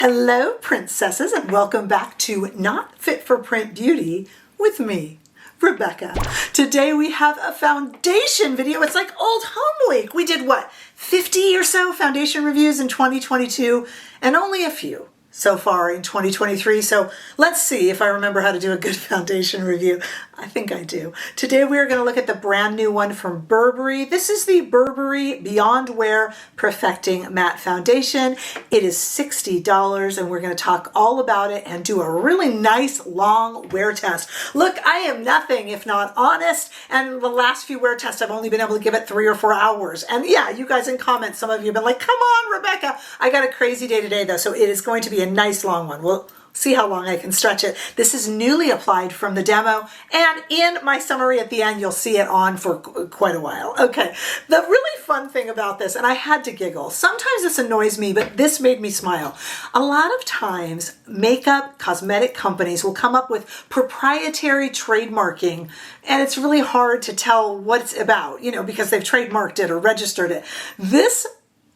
Hello, princesses, and welcome back to Not Fit for Print Beauty with me, Rebecca. Today we have a foundation video. It's like old home week. We did what, 50 or so foundation reviews in 2022 and only a few so far in 2023. So let's see if I remember how to do a good foundation review. I think I do. Today we are going to look at the brand new one from Burberry. This is the Burberry Beyond Wear Perfecting Matte Foundation. It is $60 and we're going to talk all about it and do a really nice long wear test. Look, I am nothing if not honest, and the last few wear tests I've only been able to give it 3 or 4 hours. And yeah, you guys in comments, some of you have been like, come on, Rebecca. I got a crazy day today though, so it is going to be a nice long one. We'll see how long I can stretch it. This is newly applied from the demo, and in my summary at the end, you'll see it on for quite a while. Okay, the really fun thing about this, and I had to giggle, sometimes this annoys me, but this made me smile. A lot of times, makeup, cosmetic companies will come up with proprietary trademarking, and it's really hard to tell what it's about, you know, because they've trademarked it or registered it. This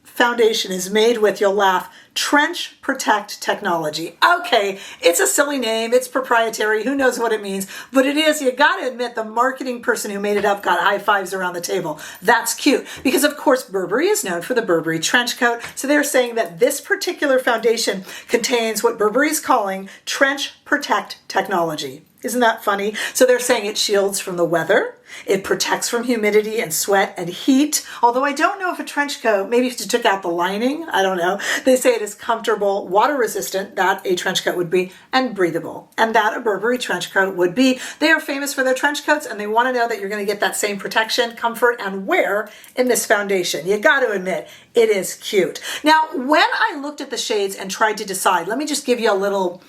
foundation is made with, you'll laugh, Trench Protect technology. Okay, it's a silly name, it's proprietary, who knows what it means, but it is. You gotta admit, the marketing person who made it up got high fives around the table. That's cute, because of course Burberry is known for the Burberry trench coat, so they're saying that this particular foundation contains what Burberry is calling Trench Protect technology. Isn't that funny? So they're saying it shields from the weather, it protects from humidity and sweat and heat. Although I don't know if a trench coat, maybe if you took out the lining, I don't know. They say it is comfortable, water resistant, that a trench coat would be, and breathable. And that a Burberry trench coat would be. They are famous for their trench coats, and they want to know that you're going to get that same protection, comfort, and wear in this foundation. You got to admit, it is cute. Now, when I looked at the shades and tried to decide, let me just give you a little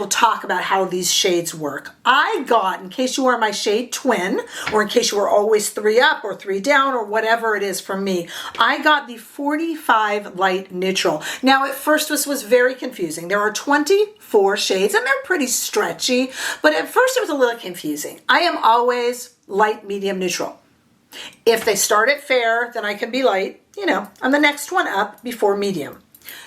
talk about how these shades work. I got, in case you are my shade twin, or in case you were always 3 up or 3 down or whatever it is from me, I got the 45 Light Neutral. Now, at first this was very confusing. There are 24 shades and they're pretty stretchy, but at first it was a little confusing. I am always light, medium, neutral. If they start at fair, then I can be light, you know, I'm the next one up before medium.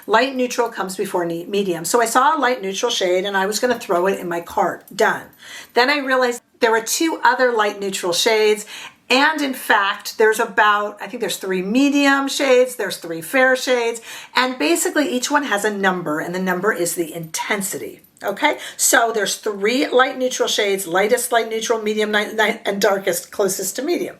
Light neutral comes before medium. So I saw a light neutral shade and I was going to throw it in my cart. Done. Then I realized there were 2 other light neutral shades. And in fact, there's about, I think there's 3 medium shades, there's 3 fair shades. And basically each one has a number, and the number is the intensity. Okay, so there's 3 light neutral shades, lightest light neutral, medium, and darkest closest to medium.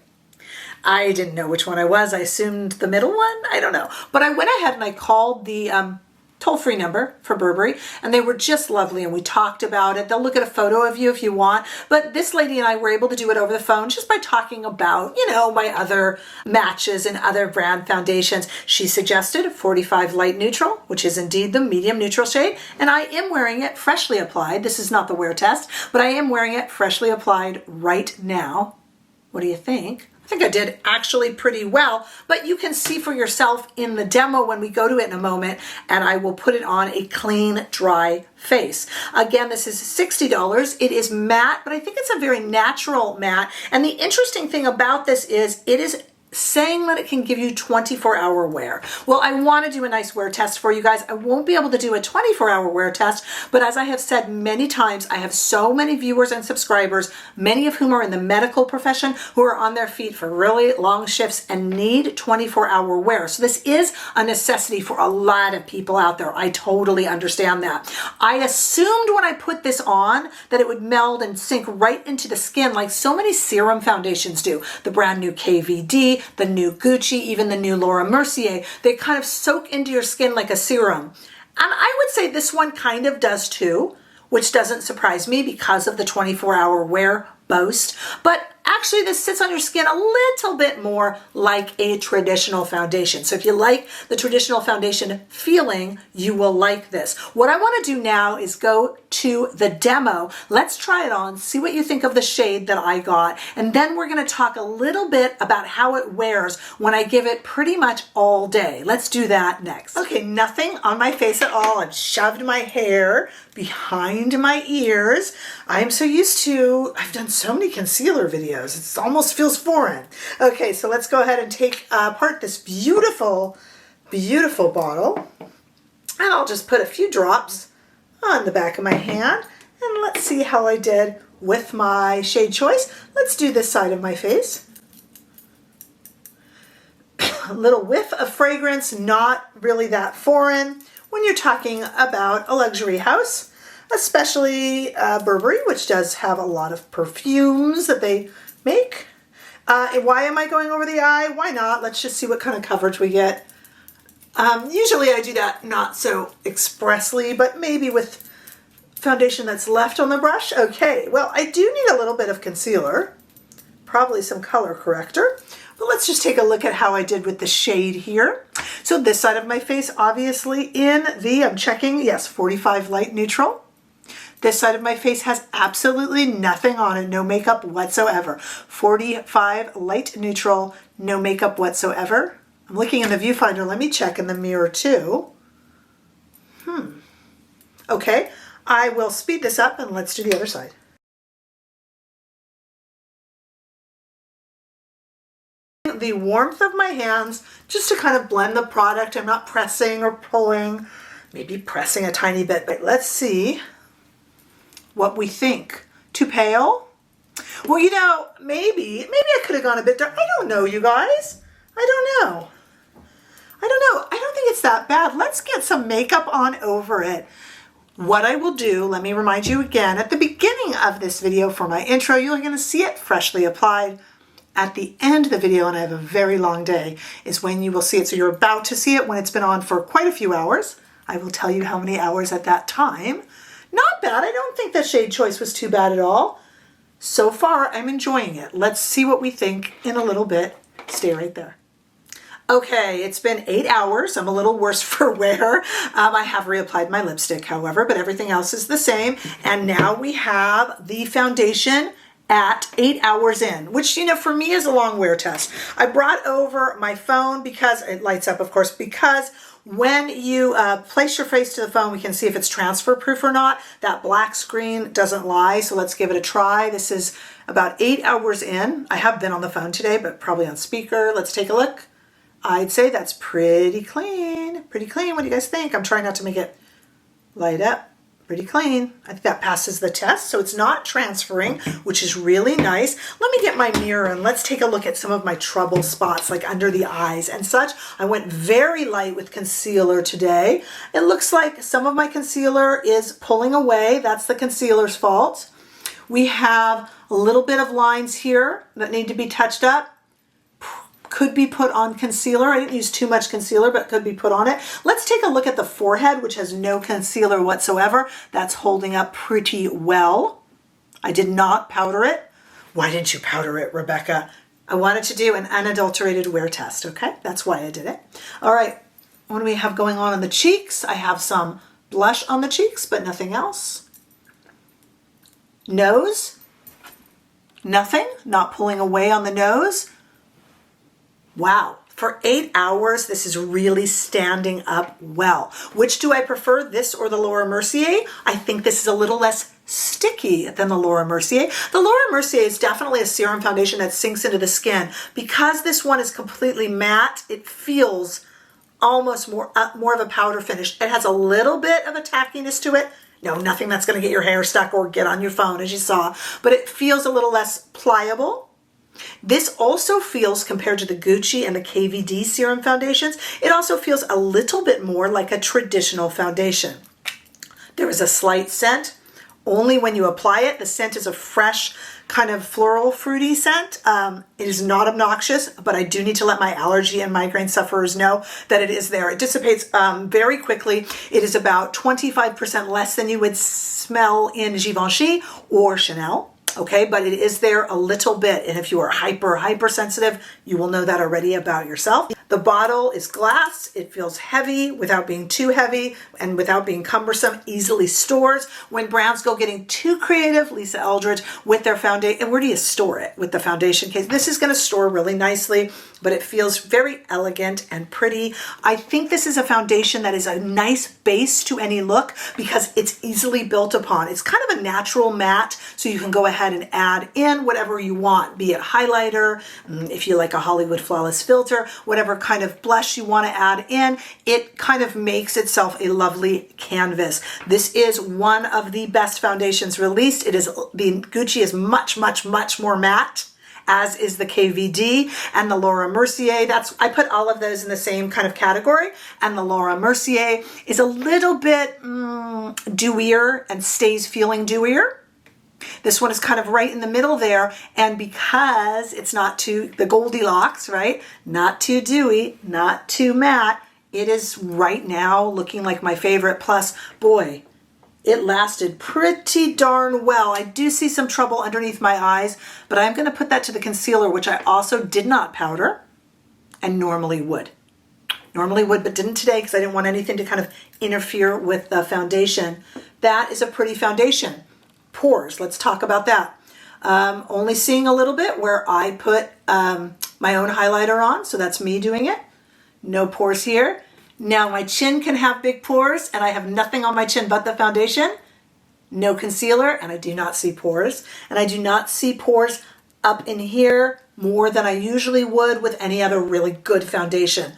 I didn't know which one I was. I assumed the middle one. I don't know. But I went ahead and I called the toll-free number for Burberry, and they were just lovely, and we talked about it. They'll look at a photo of you if you want, but this lady and I were able to do it over the phone just by talking about, you know, my other matches and other brand foundations. She suggested 45 Light Neutral, which is indeed the medium neutral shade, and I am wearing it freshly applied. This is not the wear test, but I am wearing it freshly applied right now. What do you think? I think I did actually pretty well, but you can see for yourself in the demo when we go to it in a moment, and I will put it on a clean, dry face. Again, this is $60. It is matte, but I think it's a very natural matte. And the interesting thing about this is it is saying that it can give you 24-hour wear. Well, I want to do a nice wear test for you guys. I won't be able to do a 24-hour wear test, but as I have said many times, I have so many viewers and subscribers, many of whom are in the medical profession, who are on their feet for really long shifts and need 24-hour wear. So this is a necessity for a lot of people out there. I totally understand that. I assumed when I put this on that it would meld and sink right into the skin like so many serum foundations do. The brand new KVD, the new Gucci, even the new Laura Mercier, they kind of soak into your skin like a serum. And I would say this one kind of does too, which doesn't surprise me because of the 24-hour wear boast. But actually this sits on your skin a little bit more like a traditional foundation. So if you like the traditional foundation feeling, you will like this. What I want to do now is go to the demo. Let's try it on, see what you think of the shade that I got, and then we're going to talk a little bit about how it wears when I give it pretty much all day. Let's do that next. Okay, nothing on my face at all. I've shoved my hair behind my ears. I am so used to, I've done so many concealer videos. It almost feels foreign. Okay, so let's go ahead and take apart this beautiful, beautiful bottle. And I'll just put a few drops on the back of my hand. And let's see how I did with my shade choice. Let's do this side of my face. A little whiff of fragrance, not really that foreign when you're talking about a luxury house, especially Burberry, which does have a lot of perfumes that they make. Why am I going over the eye? Why not? Let's just see what kind of coverage we get. Usually I do that not so expressly, but maybe with foundation that's left on the brush. Okay, well, I do need a little bit of concealer, probably some color corrector, but let's just take a look at how I did with the shade here. So this side of my face, obviously I'm checking, yes, 45 light neutral. This side of my face has absolutely nothing on it, no makeup whatsoever. 45 light neutral, no makeup whatsoever. I'm looking in the viewfinder, let me check in the mirror too. Okay. I will speed this up and let's do the other side. The warmth of my hands just to kind of blend the product. I'm not pressing or pulling, maybe pressing a tiny bit, but let's see what we think. Too pale? Well, you know, maybe I could have gone a bit dark. I don't know, you guys. I don't know. I don't think it's that bad. Let's get some makeup on over it. What I will do, let me remind you again, at the beginning of this video for my intro, you're going to see it freshly applied. At the end of the video, and I have a very long day, is when you will see it. So you're about to see it when it's been on for quite a few hours. I will tell you how many hours at that time. Not bad. I don't think the shade choice was too bad at all. So far, I'm enjoying it. Let's see what we think in a little bit. Stay right there. Okay, it's been 8 hours. I'm a little worse for wear. I have reapplied my lipstick, however, but everything else is the same. And now we have the foundation at 8 hours in, which, you know, for me is a long wear test. I brought over my phone because it lights up, of course, because when you place your face to the phone, we can see if it's transfer proof or not. That black screen doesn't lie, so let's give it a try. This is about 8 hours in. I have been on the phone today, but probably on speaker. Let's take a look. I'd say that's pretty clean. Pretty clean. What do you guys think? I'm trying not to make it light up. Pretty clean. I think that passes the test. So it's not transferring, which is really nice. Let me get my mirror and let's take a look at some of my trouble spots, like under the eyes and such. I went very light with concealer today. It looks like some of my concealer is pulling away. That's the concealer's fault. We have a little bit of lines here that need to be touched up. Could be put on concealer. I didn't use too much concealer, but could be put on it. Let's take a look at the forehead, which has no concealer whatsoever. That's holding up pretty well. I did not powder it. Why didn't you powder it, Rebecca? I wanted to do an unadulterated wear test, okay? That's why I did it. All right, what do we have going on the cheeks? I have some blush on the cheeks, but nothing else. Nose, nothing, not pulling away on the nose. Wow, for 8 hours, this is really standing up well. Which do I prefer, this or the Laura Mercier? I think this is a little less sticky than the Laura Mercier. The Laura Mercier is definitely a serum foundation that sinks into the skin. Because this one is completely matte, it feels almost more of a powder finish. It has a little bit of a tackiness to it. No, nothing that's going to get your hair stuck or get on your phone, as you saw, but it feels a little less pliable. This also feels, compared to the Gucci and the KVD serum foundations, it also feels a little bit more like a traditional foundation. There is a slight scent. Only when you apply it, the scent is a fresh kind of floral fruity scent. It is not obnoxious, but I do need to let my allergy and migraine sufferers know that it is there. It dissipates very quickly. It is about 25% less than you would smell in Givenchy or Chanel. Okay, but it is there a little bit. And if you are hypersensitive, you will know that already about yourself. The bottle is glass. It feels heavy without being too heavy and without being cumbersome, easily stores. When brands go getting too creative, Lisa Eldridge, with their foundation, and where do you store it? With the foundation case. This is going to store really nicely, but it feels very elegant and pretty. I think this is a foundation that is a nice base to any look because it's easily built upon. It's kind of a natural matte, so you can go ahead and add in whatever you want, be it highlighter, if you like a Hollywood Flawless filter, whatever whatever kind of blush you want to add in. It kind of makes itself a lovely canvas. This is one of the best foundations released. The Gucci is much, much, much more matte, as is the KVD and the Laura Mercier. I put all of those in the same kind of category. And the Laura Mercier is a little bit dewier and stays feeling dewier. This one is kind of right in the middle there, and because it's not too, the Goldilocks, right? Not too dewy, not too matte, it is right now looking like my favorite. Plus, boy, it lasted pretty darn well. I do see some trouble underneath my eyes, but I'm going to put that to the concealer, which I also did not powder and normally would. Normally would, but didn't today because I didn't want anything to kind of interfere with the foundation. That is a pretty foundation. Pores, let's talk about that. Only seeing a little bit where I put my own highlighter on, so that's me doing it. No pores here. Now my chin can have big pores, and I have nothing on my chin but the foundation. No concealer, and I do not see pores. And I do not see pores up in here more than I usually would with any other really good foundation.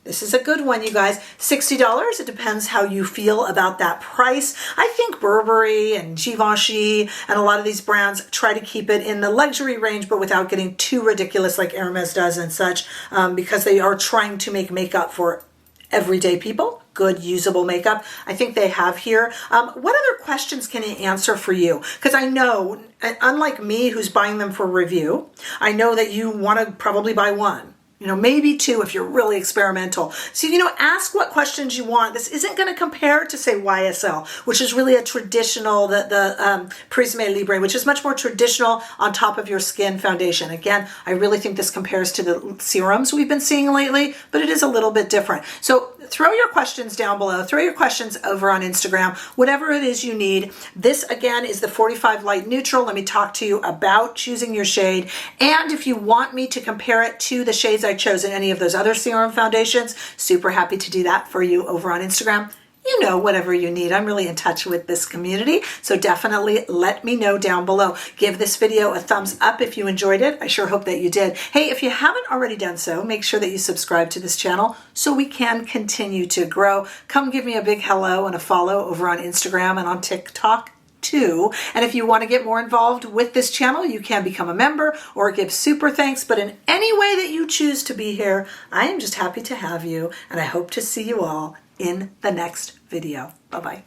This is a good one, you guys. $60. It depends how you feel about that price. I think Burberry and Givenchy and a lot of these brands try to keep it in the luxury range, but without getting too ridiculous like Hermes does and such, because they are trying to make makeup for everyday people. Good usable makeup. I think they have here. What other questions can it answer for you? Because I know, unlike me who's buying them for review, I know that you want to probably buy one. Maybe two if you're really experimental. So, ask what questions you want. This isn't going to compare to, say, YSL, which is really a traditional, the Prisme Libre, which is much more traditional on top of your skin foundation. Again, I really think this compares to the serums we've been seeing lately, but it is a little bit different. So throw your questions down below. Throw your questions over on Instagram, whatever it is you need. This, again, is the 45 Light Neutral. Let me talk to you about choosing your shade. And if you want me to compare it to the shades I chose in any of those other serum foundations, super happy to do that for you over on Instagram. Whatever you need. I'm really in touch with this community, so definitely let me know down below. Give this video a thumbs up if you enjoyed it. I sure hope that you did. Hey, if you haven't already done so, make sure that you subscribe to this channel so we can continue to grow. Come give me a big hello and a follow over on Instagram and on TikTok too. And if you want to get more involved with this channel, you can become a member or give super thanks. But in any way that you choose to be here, I am just happy to have you, and I hope to see you all in the next video. Bye-bye.